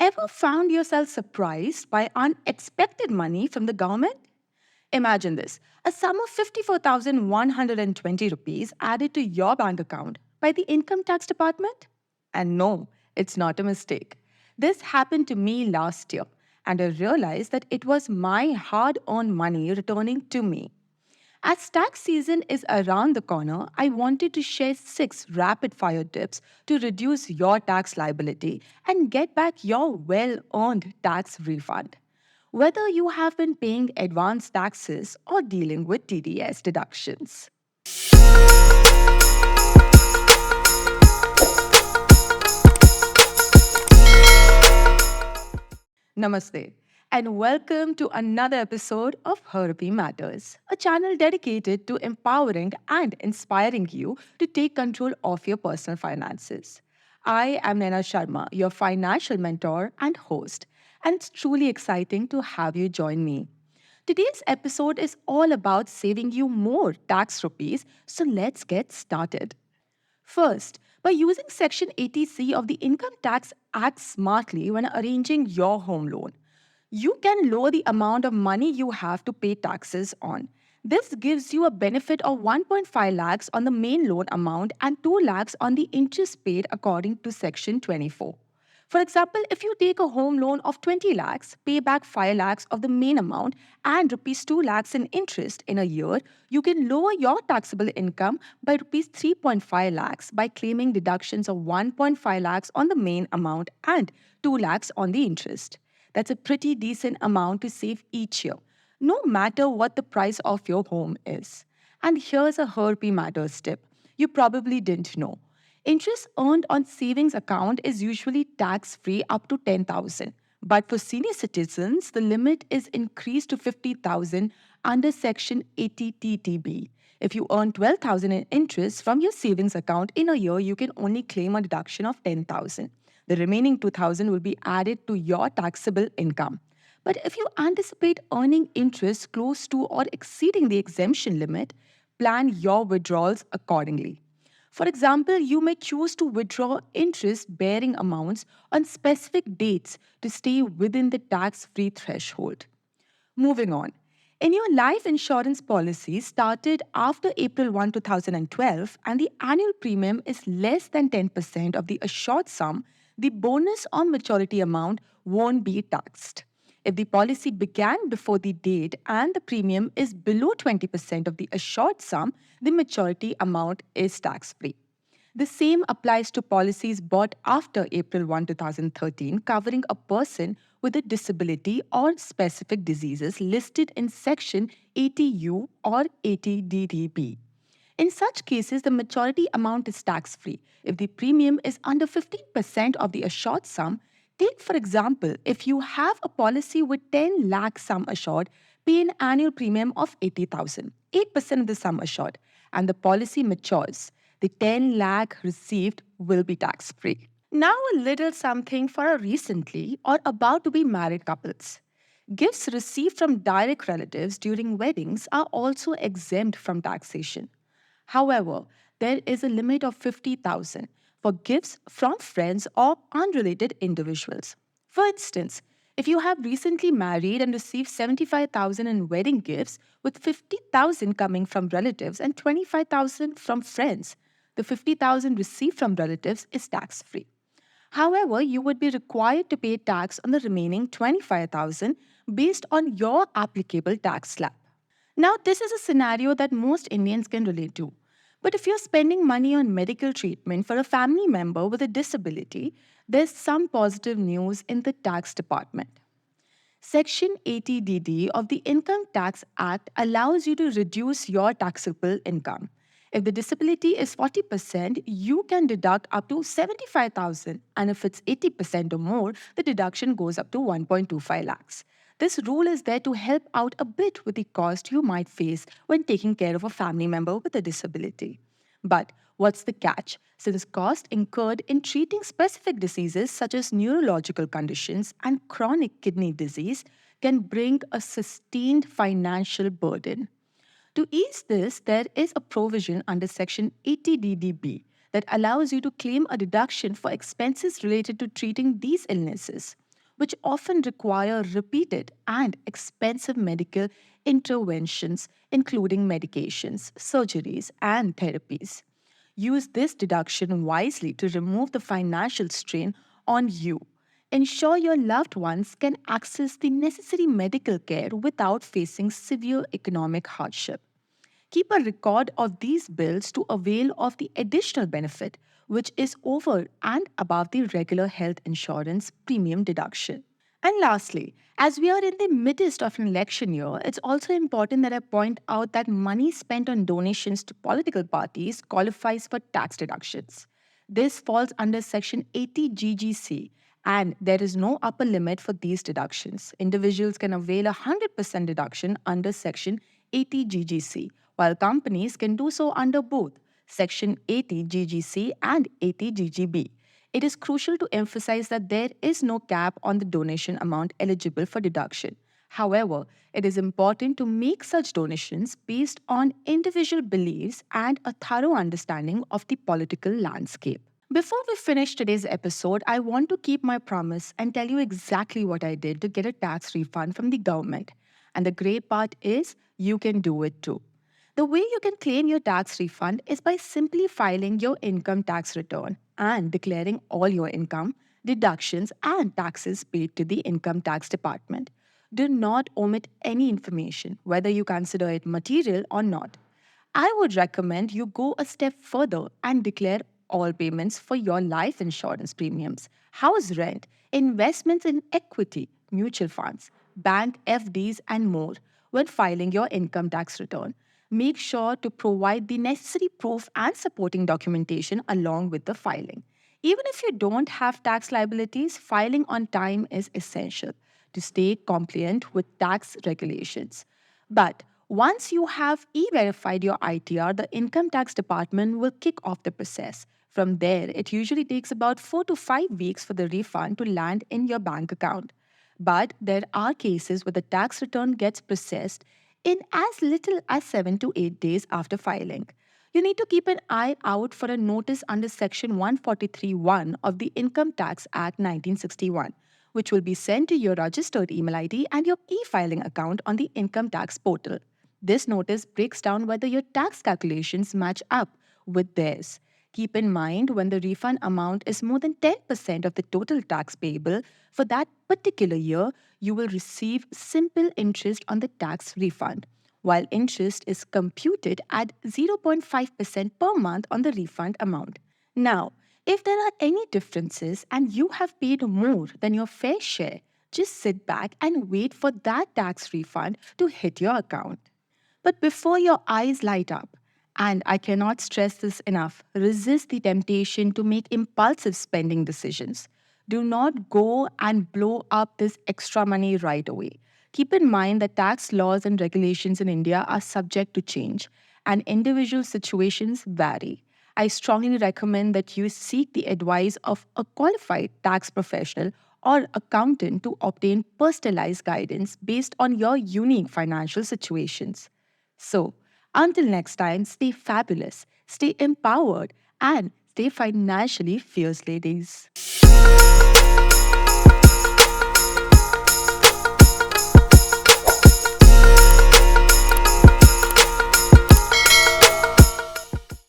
Ever found yourself surprised by unexpected money from the government? Imagine this, a sum of 54,120 rupees added to your bank account by the income tax department? And no, it's not a mistake. This happened to me last year, and I realized that it was my hard earned money returning to me. As tax season is around the corner, I wanted to share 6 rapid fire tips to reduce your tax liability and get back your well earned tax refund. Whether you have been paying advance taxes or dealing with TDS deductions. Namaste, and welcome to another episode of Therapy Matters, a channel dedicated to empowering and inspiring you to take control of your personal finances. I am Naina Sharma, your financial mentor and host, and it's truly exciting to have you join me. Today's episode is all about saving you more tax rupees, so let's get started. First, by using Section 80C of the Income Tax Act smartly when arranging your home loan, you can lower the amount of money you have to pay taxes on. This gives you a benefit of 1.5 lakhs on the main loan amount and 2 lakhs on the interest paid according to Section 24. For example, if you take a home loan of 20 lakhs, pay back 5 lakhs of the main amount and rupees 2 lakhs in interest in a year, you can lower your taxable income by rupees 3.5 lakhs by claiming deductions of 1.5 lakhs on the main amount and 2 lakhs on the interest. That's a pretty decent amount to save each year, no matter what the price of your home is. And here's a Herpy Matters tip you probably didn't know. Interest earned on savings account is usually tax-free up to 10,000. But for senior citizens, the limit is increased to 50,000 under Section 80TTB. If you earn 12,000 in interest from your savings account in a year, you can only claim a deduction of 10,000. The remaining 2,000 will be added to your taxable income. But if you anticipate earning interest close to or exceeding the exemption limit, plan your withdrawals accordingly. For example, you may choose to withdraw interest bearing amounts on specific dates to stay within the tax free threshold. Moving on. In your life insurance policy started after April 1, 2012, and the annual premium is less than 10% of the assured sum, the bonus on maturity amount won't be taxed. If the policy began before the date and the premium is below 20% of the assured sum, the maturity amount is tax free. The same applies to policies bought after April 1, 2013, covering a person with a disability or specific diseases listed in Section 80U or 80DDB. In such cases, the maturity amount is tax free. If the premium is under 15% of the assured sum, take for example, if you have a policy with 10 lakh sum assured, pay an annual premium of 80,000, 8% of the sum assured, and the policy matures. The 10 lakh received will be tax free. Now, a little something for a recently or about to be married couples. Gifts received from direct relatives during weddings are also exempt from taxation. However, there is a limit of 50,000 for gifts from friends or unrelated individuals. For instance, if you have recently married and received 75,000 in wedding gifts with 50,000 coming from relatives and 25,000 from friends, the 50,000 received from relatives is tax free. However, you would be required to pay tax on the remaining 25,000 based on your applicable tax slab. Now, this is a scenario that most Indians can relate to. But if you're spending money on medical treatment for a family member with a disability, there's some positive news in the tax department. Section 80DD of the Income Tax Act allows you to reduce your taxable income. If the disability is 40%, you can deduct up to 75,000, and if it's 80% or more, the deduction goes up to 1.25 lakhs. This rule is there to help out a bit with the cost you might face when taking care of a family member with a disability. But what's the catch? Since cost incurred in treating specific diseases such as neurological conditions and chronic kidney disease can bring a sustained financial burden. To ease this, there is a provision under Section 80DDB that allows you to claim a deduction for expenses related to treating these illnesses. which often require repeated and expensive medical interventions, including medications, surgeries, and therapies. Use this deduction wisely to remove the financial strain on you. Ensure your loved ones can access the necessary medical care without facing severe economic hardship. Keep a record of these bills to avail of the additional benefit, which is over and above the regular health insurance premium deduction. And lastly, as we are in the midst of an election year, it's also important that I point out that money spent on donations to political parties qualifies for tax deductions. This falls under Section 80 GGC, and there is no upper limit for these deductions. Individuals can avail a 100% deduction under Section 80 GGC, while companies can do so under both Section 80 GGC and 80 GGB. It is crucial to emphasize that there is no cap on the donation amount eligible for deduction. However, it is important to make such donations based on individual beliefs and a thorough understanding of the political landscape. Before we finish today's episode, I want to keep my promise and tell you exactly what I did to get a tax refund from the government. And the great part is, you can do it too. The way you can claim your tax refund is by simply filing your income tax return and declaring all your income, deductions, and taxes paid to the income tax department. Do not omit any information, whether you consider it material or not. I would recommend you go a step further and declare all payments for your life insurance premiums, house rent, investments in equity, mutual funds, bank FDs, and more when filing your income tax return. Make sure to provide the necessary proof and supporting documentation along with the filing. Even if you don't have tax liabilities, filing on time is essential to stay compliant with tax regulations. But once you have e verified your ITR, the income tax department will kick off the process. From there, it usually takes about 4 to 5 weeks for the refund to land in your bank account. But there are cases where the tax return gets processed in as little as 7 to 8 days after filing. You need to keep an eye out for a notice under Section 143(1) of the Income Tax Act 1961, which will be sent to your registered email ID and your e filing account on the income tax portal. This notice breaks down whether your tax calculations match up with theirs. Keep in mind when the refund amount is more than 10% of the total tax payable for that particular year, you will receive simple interest on the tax refund, while interest is computed at 0.5% per month on the refund amount. Now, if there are any differences and you have paid more than your fair share, just sit back and wait for that tax refund to hit your account. But before your eyes light up, and I cannot stress this enough, resist the temptation to make impulsive spending decisions. Do not go and blow up this extra money right away. Keep in mind that tax laws and regulations in India are subject to change, and individual situations vary. I strongly recommend that you seek the advice of a qualified tax professional or accountant to obtain personalized guidance based on your unique financial situations. So, until next time, stay fabulous, stay empowered, and stay financially fierce, ladies.